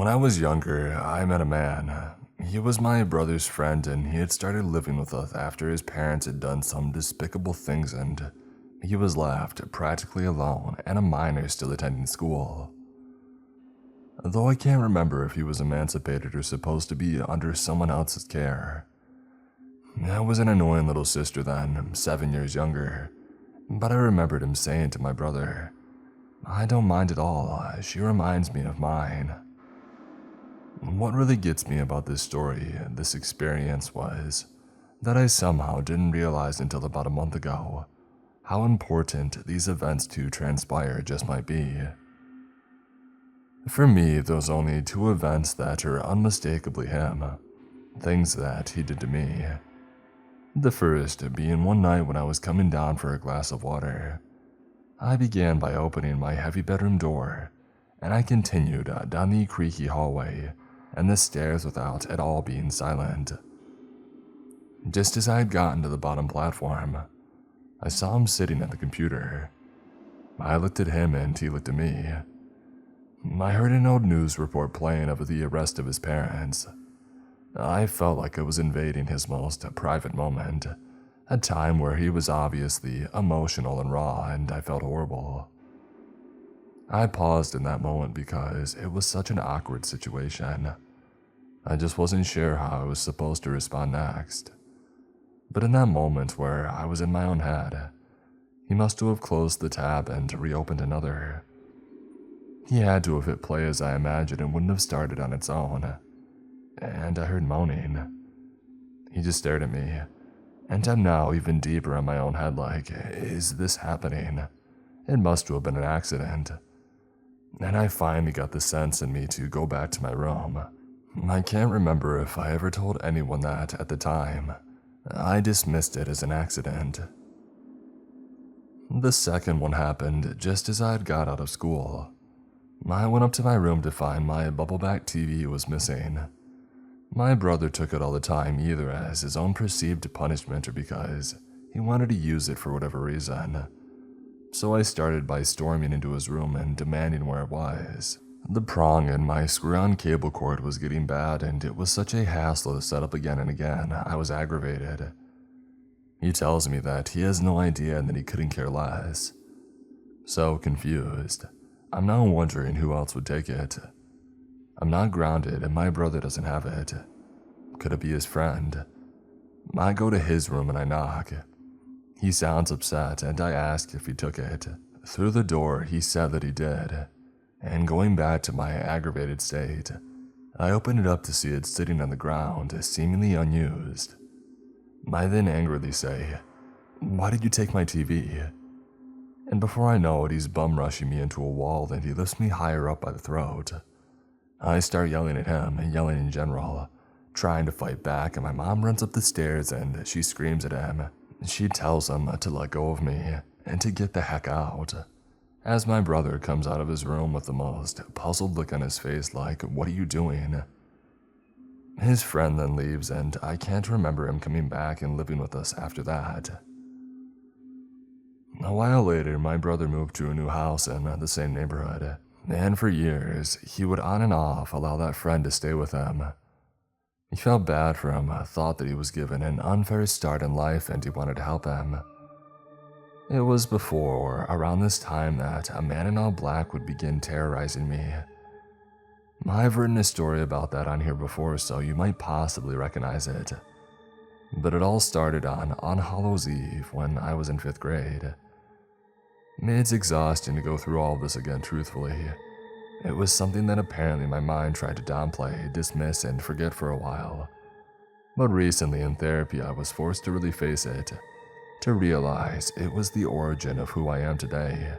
When I was younger, I met a man. He was my brother's friend and he had started living with us after his parents had done some despicable things and he was left practically alone and a minor still attending school. Though I can't remember if he was emancipated or supposed to be under someone else's care. I was an annoying little sister then, 7 years younger, but I remembered him saying to my brother, "I don't mind at all, she reminds me of mine." What really gets me about this story, this experience, was that I somehow didn't realize until about a month ago how important these events to transpire just might be. For me, those only two events that are unmistakably him, things that he did to me. The first being one night when I was coming down for a glass of water. I began by opening my heavy bedroom door, and I continued down the creaky hallway and the stairs without at all being silent. Just as I had gotten to the bottom platform, I saw him sitting at the computer. I looked at him and he looked at me. I heard an old news report playing of the arrest of his parents. I felt like I was invading his most private moment, a time where he was obviously emotional and raw, and I felt horrible. I paused in that moment because it was such an awkward situation. I just wasn't sure how I was supposed to respond next. But in that moment where I was in my own head, he must have closed the tab and reopened another. He had to have hit play as I imagined and wouldn't have started on its own. And I heard moaning. He just stared at me, and I'm now even deeper in my own head like, is this happening? It must have been an accident. And I finally got the sense in me to go back to my room. I can't remember if I ever told anyone that at the time. I dismissed it as an accident. The second one happened just as I had got out of school. I went up to my room to find my bubble-back TV was missing. My brother took it all the time either as his own perceived punishment or because he wanted to use it for whatever reason. So I started by storming into his room and demanding where it was. The prong in my screw-on cable cord was getting bad and it was such a hassle to set up again and again, I was aggravated. He tells me that he has no idea and that he couldn't care less. So confused, I'm now wondering who else would take it. I'm not grounded and my brother doesn't have it. Could it be his friend? I go to his room and I knock. He sounds upset and I ask if he took it. Through the door, he said that he did. And going back to my aggravated state, I opened it up to see it sitting on the ground, seemingly unused. I then angrily say, "Why did you take my TV?" And before I know it, he's bum rushing me into a wall and he lifts me higher up by the throat. I start yelling at him and yelling in general, trying to fight back, and my mom runs up the stairs and she screams at him. She tells him to let go of me and to get the heck out. As my brother comes out of his room with the most puzzled look on his face like, "What are you doing?" His friend then leaves and I can't remember him coming back and living with us after that. A while later, my brother moved to a new house in the same neighborhood, and for years, he would on and off allow that friend to stay with him. He felt bad for him, thought that he was given an unfair start in life and he wanted to help him. It was before, around this time, that a man in all black would begin terrorizing me. I've written a story about that on here before, so you might possibly recognize it. But it all started on Hallows Eve when I was in 5th grade. It's exhausting to go through all of this again, truthfully. It was something that apparently my mind tried to downplay, dismiss, and forget for a while. But recently in therapy, I was forced to really face it, to realize it was the origin of who I am today.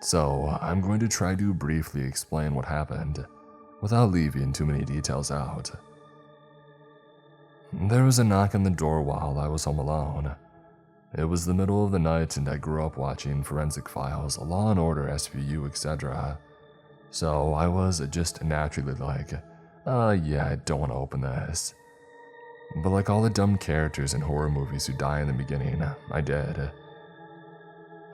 So I'm going to try to briefly explain what happened, without leaving too many details out. There was a knock on the door while I was home alone. It was the middle of the night and I grew up watching Forensic Files, Law & Order, SVU, etc. So I was just naturally like, yeah, I don't want to open this. But like all the dumb characters in horror movies who die in the beginning, I did.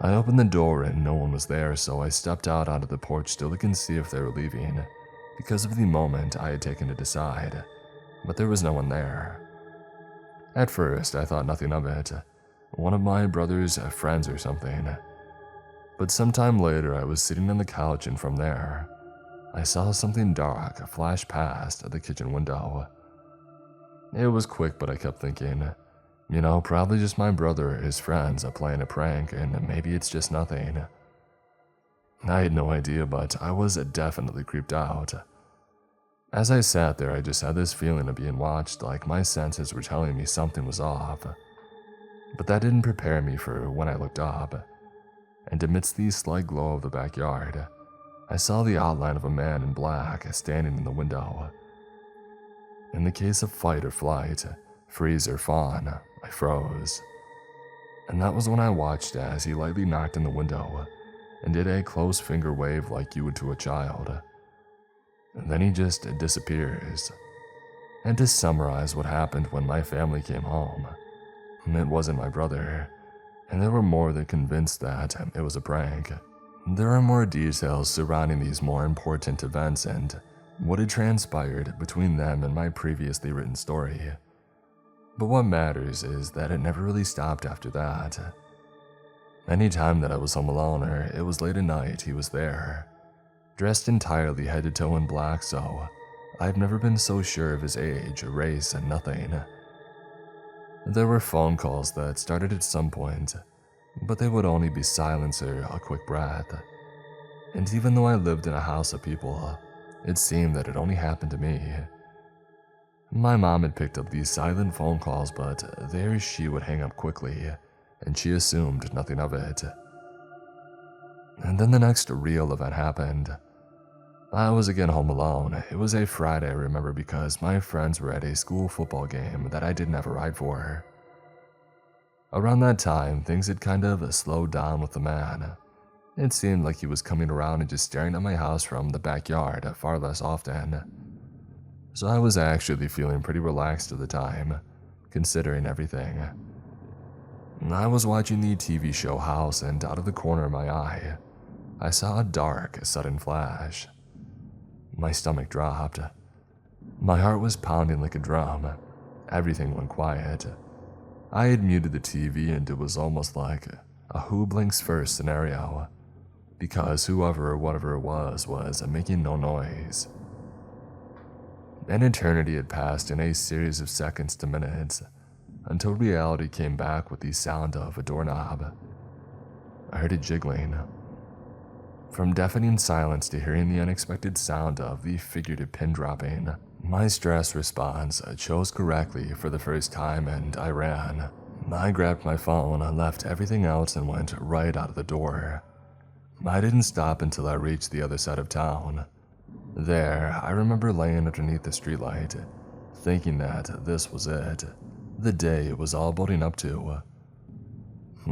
I opened the door and no one was there, so I stepped out onto the porch to look and see if they were leaving. because of the moment I had taken to decide, but there was no one there. At first, I thought nothing of it, one of my brother's friends or something. But sometime later, I was sitting on the couch, and from there, I saw something dark flash past the kitchen window. It was quick, but I kept thinking, probably just my brother or his friends are playing a prank, and maybe it's just nothing. I had no idea, but I was definitely creeped out. As I sat there, I just had this feeling of being watched, like my senses were telling me something was off. But that didn't prepare me for when I looked up, and amidst the slight glow of the backyard, I saw the outline of a man in black standing in the window. In the case of fight or flight, freeze or fawn, I froze. And that was when I watched as he lightly knocked on the window and did a close finger wave like you would to a child. And then he just disappears. And to summarize what happened when my family came home, it wasn't my brother, and they were more than convinced that it was a prank. There are more details surrounding these more important events and what had transpired between them and my previously written story. But what matters is that it never really stopped after that. Any time that I was home alone or it was late at night, he was there, dressed entirely head to toe in black, so I've never been so sure of his age, race, and nothing. There were phone calls that started at some point, but they would only be silence or a quick breath. And even though I lived in a house of people, it seemed that it only happened to me. My mom had picked up these silent phone calls, but there she would hang up quickly, and she assumed nothing of it. And then the next real event happened. I was again home alone. It was a Friday, I remember, because my friends were at a school football game that I didn't have a ride for. Around that time, things had kind of slowed down with the man. It seemed like he was coming around and just staring at my house from the backyard far less often. So I was actually feeling pretty relaxed at the time, considering everything. I was watching the TV show House, and out of the corner of my eye, I saw a dark, sudden flash. My stomach dropped. My heart was pounding like a drum. Everything went quiet. I had muted the TV, and it was almost like a who blinks first scenario, because whoever or whatever it was making no noise. An eternity had passed in a series of seconds to minutes, until reality came back with the sound of a doorknob. I heard it jiggling. From deafening silence to hearing the unexpected sound of the figurative pin dropping, my stress response chose correctly for the first time, and I ran. I grabbed my phone, left everything else, and went right out of the door. I didn't stop until I reached the other side of town. There, I remember laying underneath the streetlight, thinking that this was it, the day it was all building up to.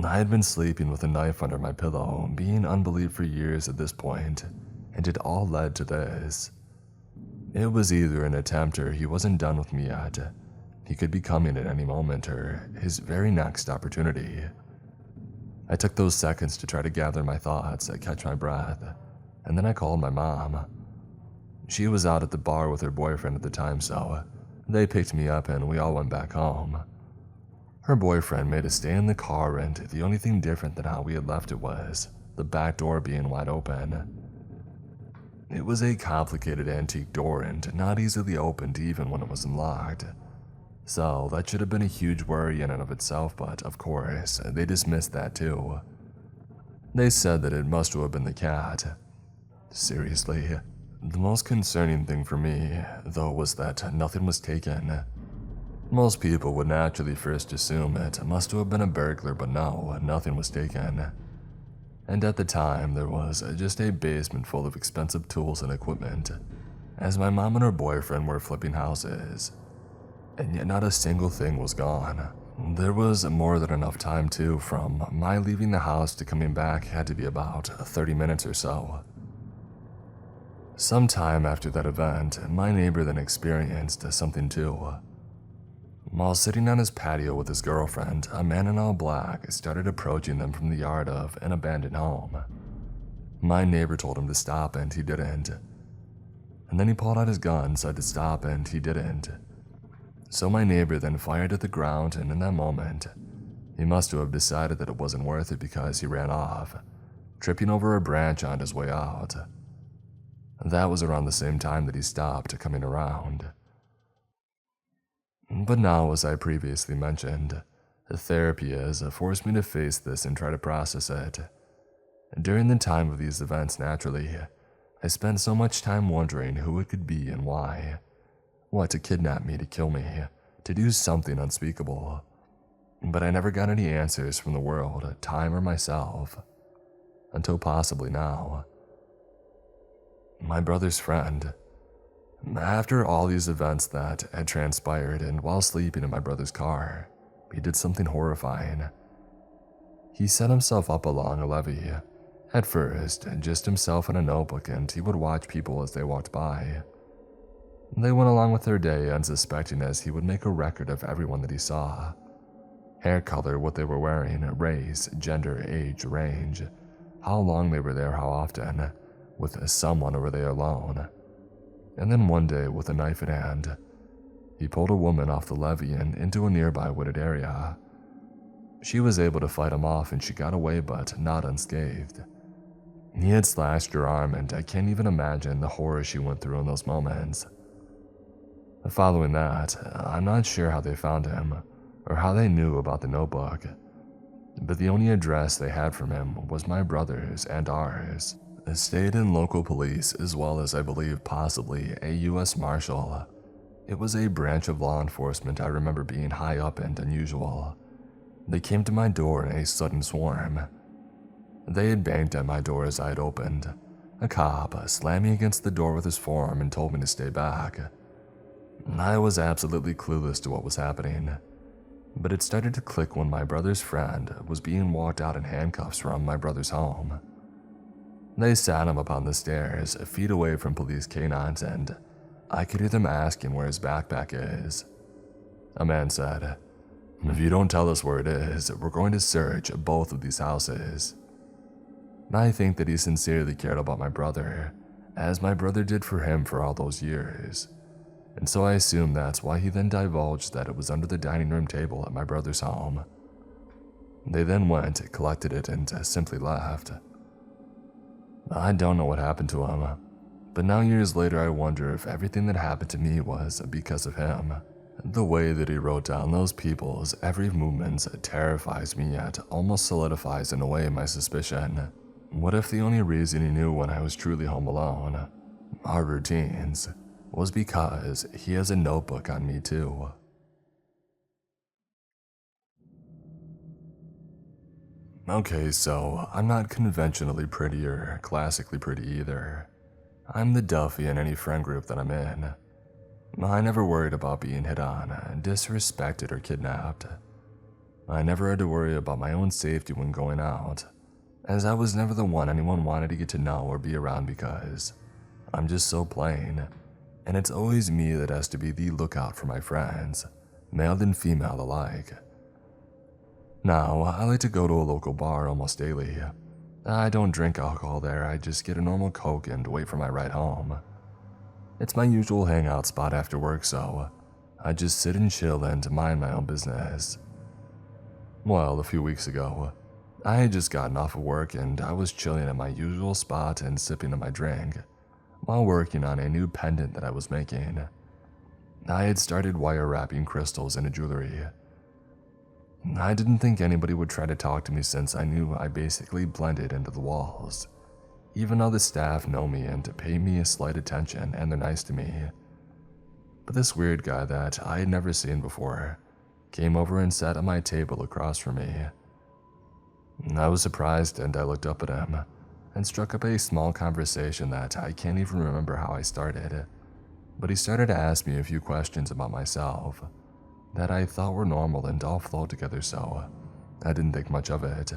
I had been sleeping with a knife under my pillow, being unbelieved for years at this point, and it all led to this. It was either an attempt or he wasn't done with me yet. He could be coming at any moment, or his very next opportunity. I took those seconds to try to gather my thoughts, catch my breath, and then I called my mom. She was out at the bar with her boyfriend at the time, so they picked me up and we all went back home. Her boyfriend made us stay in the car, and the only thing different than how we had left it was the back door being wide open. It was a complicated antique door and not easily opened even when it was unlocked. So that should have been a huge worry in and of itself, but of course, they dismissed that too. They said that it must have been the cat. Seriously, the most concerning thing for me, though, was that nothing was taken. Most people would naturally first assume it must have been a burglar, but no, nothing was taken. And at the time, there was just a basement full of expensive tools and equipment, as my mom and her boyfriend were flipping houses. And yet not a single thing was gone. There was more than enough time too. From my leaving the house to coming back had to be about 30 minutes or so. Sometime after that event, my neighbor then experienced something too. While sitting on his patio with his girlfriend, a man in all black started approaching them from the yard of an abandoned home. My neighbor told him to stop, and he didn't. and then he pulled out his gun, said to stop, and he didn't. So my neighbor then fired at the ground, and in that moment, he must have decided that it wasn't worth it because he ran off, tripping over a branch on his way out. That was around the same time that he stopped coming around. But now, as I previously mentioned, therapy has forced me to face this and try to process it. During the time of these events, naturally, I spent so much time wondering who it could be and why. What, to kidnap me, to kill me, to do something unspeakable. But I never got any answers from the world, time, or myself. Until possibly now. My brother's friend. After all these events that had transpired, and while sleeping in my brother's car, he did something horrifying. He set himself up along a levee. At first, just himself and a notebook, and he would watch people as they walked by. They went along with their day, unsuspecting, as he would make a record of everyone that he saw. Hair color, what they were wearing, race, gender, age, range, how long they were there, how often, with someone, or were they alone. And then one day, with a knife in hand, he pulled a woman off the levee and into a nearby wooded area. She was able to fight him off, and she got away, but not unscathed. He had slashed her arm, and I can't even imagine the horror she went through in those moments. Following that, I'm not sure how they found him, or how they knew about the notebook, but the only address they had from him was my brother's and ours. State and local police, as well as I believe possibly a U.S. Marshal. It was a branch of law enforcement I remember being high up and unusual. They came to my door in a sudden swarm. They had banged at my door as I had opened. A cop slammed me against the door with his forearm and told me to stay back. I was absolutely clueless to what was happening, but it started to click when my brother's friend was being walked out in handcuffs from my brother's home. They sat him upon the stairs, feet away from police canines, and I could hear them asking where his backpack is. A man said, "If you don't tell us where it is, we're going to search both of these houses." I think that he sincerely cared about my brother, as my brother did for him for all those years. And so I assume that's why he then divulged that it was under the dining room table at my brother's home. They then went, collected it, and simply left. I don't know what happened to him, but now years later I wonder if everything that happened to me was because of him. The way that he wrote down those people's every movement terrifies me, yet almost solidifies in a way my suspicion. What if the only reason he knew when I was truly home alone, our routines, was because he has a notebook on me too? Okay, so I'm not conventionally pretty or classically pretty either. I'm the Duffy in any friend group that I'm in. I never worried about being hit on, disrespected, or kidnapped. I never had to worry about my own safety when going out, as I was never the one anyone wanted to get to know or be around because I'm just so plain, and it's always me that has to be the lookout for my friends, male and female alike. Now, I like to go to a local bar almost daily. I don't drink alcohol there, I just get a normal Coke and wait for my ride home. It's my usual hangout spot after work, so I just sit and chill and mind my own business. Well, a few weeks ago, I had just gotten off of work and I was chilling at my usual spot and sipping on my drink, while working on a new pendant that I was making. I had started wire wrapping crystals into jewelry. I didn't think anybody would try to talk to me since I knew I basically blended into the walls. Even though the staff know me and pay me a slight attention and they're nice to me. But this weird guy that I had never seen before came over and sat at my table across from me. I was surprised and I looked up at him and struck up a small conversation that I can't even remember how I started. But he started to ask me a few questions about myself that I thought were normal and all flowed together, so I didn't think much of it.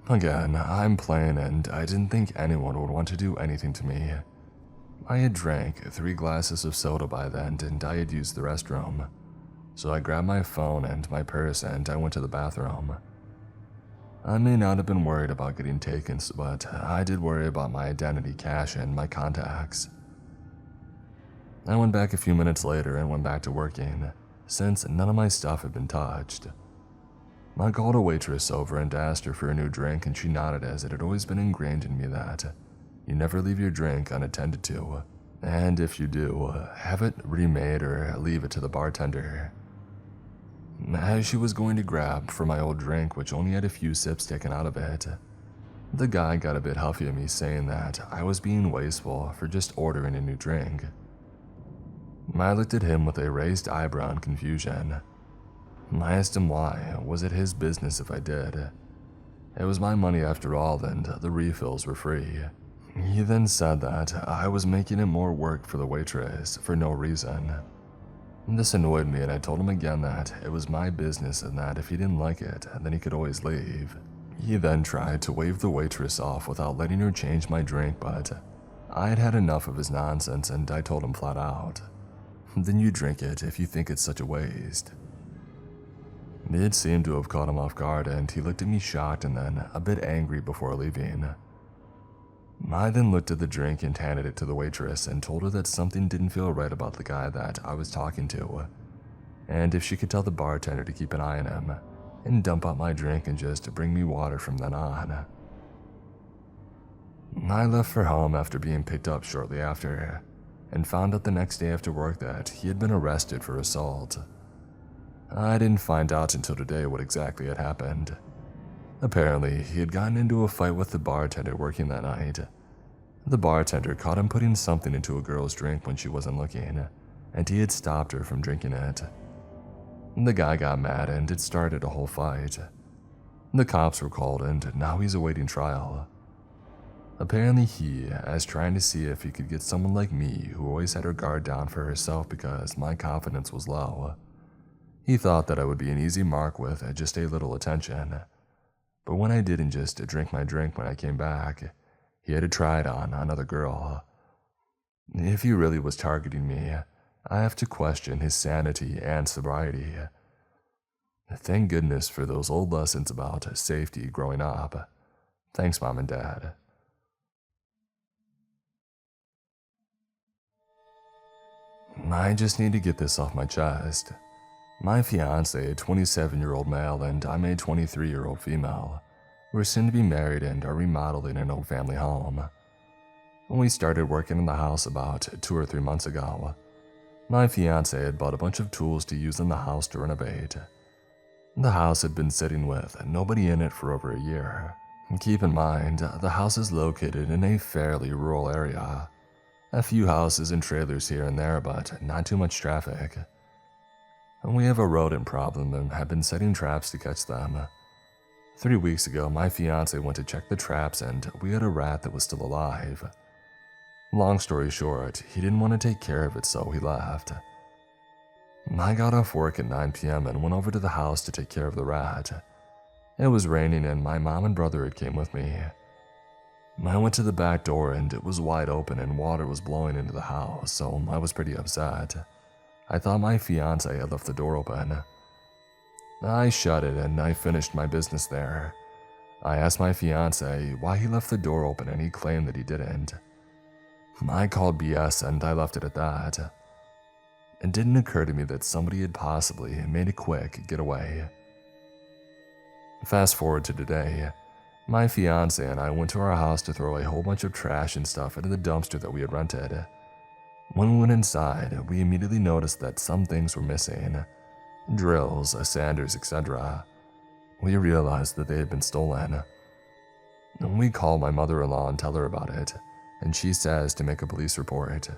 Again, I'm plain and I didn't think anyone would want to do anything to me. I had drank 3 glasses of soda by then and I had used the restroom, so I grabbed my phone and my purse and I went to the bathroom. I may not have been worried about getting taken, but I did worry about my identity, cash, and my contacts. I went back a few minutes later and went back to working, since none of my stuff had been touched. I called a waitress over and asked her for a new drink, and she nodded, as it had always been ingrained in me that you never leave your drink unattended to, and if you do, have it remade or leave it to the bartender. As she was going to grab for my old drink, which only had a few sips taken out of it, the guy got a bit huffy at me, saying that I was being wasteful for just ordering a new drink. I looked at him with a raised eyebrow in confusion. I asked him why. Was it his business if I did? It was my money after all, and the refills were free. He then said that I was making it more work for the waitress for no reason. This annoyed me, and I told him again that it was my business and that if he didn't like it, then he could always leave. He then tried to wave the waitress off without letting her change my drink, but I had had enough of his nonsense, and I told him flat out, "Then you drink it if you think it's such a waste." It seemed to have caught him off guard, and he looked at me shocked and then a bit angry before leaving. I then looked at the drink and handed it to the waitress and told her that something didn't feel right about the guy that I was talking to, and if she could tell the bartender to keep an eye on him and dump out my drink and just bring me water from then on. I left for home after being picked up shortly after, and found out the next day after work that he had been arrested for assault. I didn't find out until today what exactly had happened. Apparently, he had gotten into a fight with the bartender working that night. The bartender caught him putting something into a girl's drink when she wasn't looking, and he had stopped her from drinking it. The guy got mad and it started a whole fight. The cops were called and now he's awaiting trial. Apparently he is trying to see if he could get someone like me who always had her guard down for herself because my confidence was low. He thought that I would be an easy mark with just a little attention. But when I didn't just drink my drink when I came back, he had to try it on another girl. If he really was targeting me, I have to question his sanity and sobriety. Thank goodness for those old lessons about safety growing up. Thanks, Mom and Dad. I just need to get this off my chest. My fiancé, a 27-year-old male, and I'm a 23-year-old female. We're soon to be married and are remodeling an old family home. We started working in the house about 2 or 3 months ago. My fiancé had bought a bunch of tools to use in the house to renovate. The house had been sitting with nobody in it for over a year. Keep in mind, the house is located in a fairly rural area. A few houses and trailers here and there, but not too much traffic. We have a rodent problem and have been setting traps to catch them. 3 weeks ago, my fiancé went to check the traps and we had a rat that was still alive. Long story short, he didn't want to take care of it, so he left. I got off work at 9 p.m. and went over to the house to take care of the rat. It was raining and my mom and brother had came with me. I went to the back door and it was wide open and water was blowing into the house, so I was pretty upset. I thought my fiancé had left the door open. I shut it and I finished my business there. I asked my fiancé why he left the door open and he claimed that he didn't. I called BS and I left it at that. It didn't occur to me that somebody had possibly made a quick getaway. Fast forward to today. My fiancé and I went to our house to throw a whole bunch of trash and stuff into the dumpster that we had rented. When we went inside, we immediately noticed that some things were missing. Drills, sanders, etc. We realized that they had been stolen. We called my mother-in-law and tell her about it, and she says to make a police report.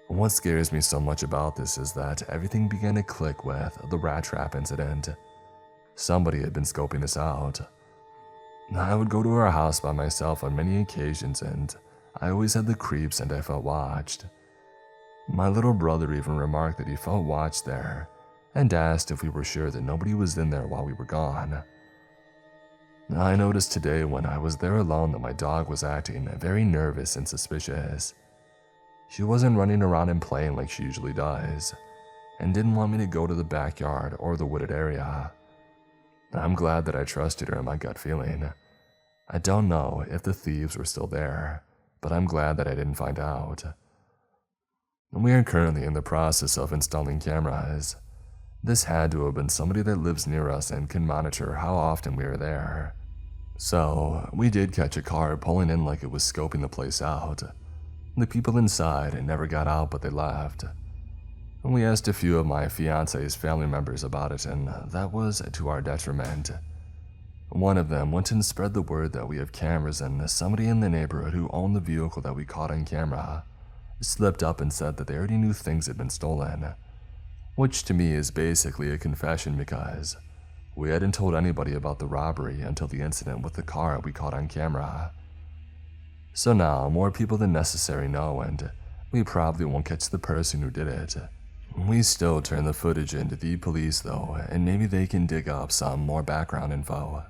What scares me so much about this is that everything began to click with the rat trap incident. Somebody had been scoping us out. I would go to our house by myself on many occasions and I always had the creeps and I felt watched. My little brother even remarked that he felt watched there and asked if we were sure that nobody was in there while we were gone. I noticed today when I was there alone that my dog was acting very nervous and suspicious. She wasn't running around and playing like she usually does, and didn't want me to go to the backyard or the wooded area. I'm glad that I trusted her in my gut feeling. I don't know if the thieves were still there, but I'm glad that I didn't find out. We are currently in the process of installing cameras. This had to have been somebody that lives near us and can monitor how often we are there. So, we did catch a car pulling in like it was scoping the place out. The people inside never got out, but they left. We asked a few of my fiance's family members about it, and that was to our detriment. One of them went and spread the word that we have cameras, and somebody in the neighborhood who owned the vehicle that we caught on camera slipped up and said that they already knew things had been stolen, which to me is basically a confession because we hadn't told anybody about the robbery until the incident with the car we caught on camera. So now more people than necessary know, and we probably won't catch the person who did it. We still turn the footage into the police though, and maybe they can dig up some more background info.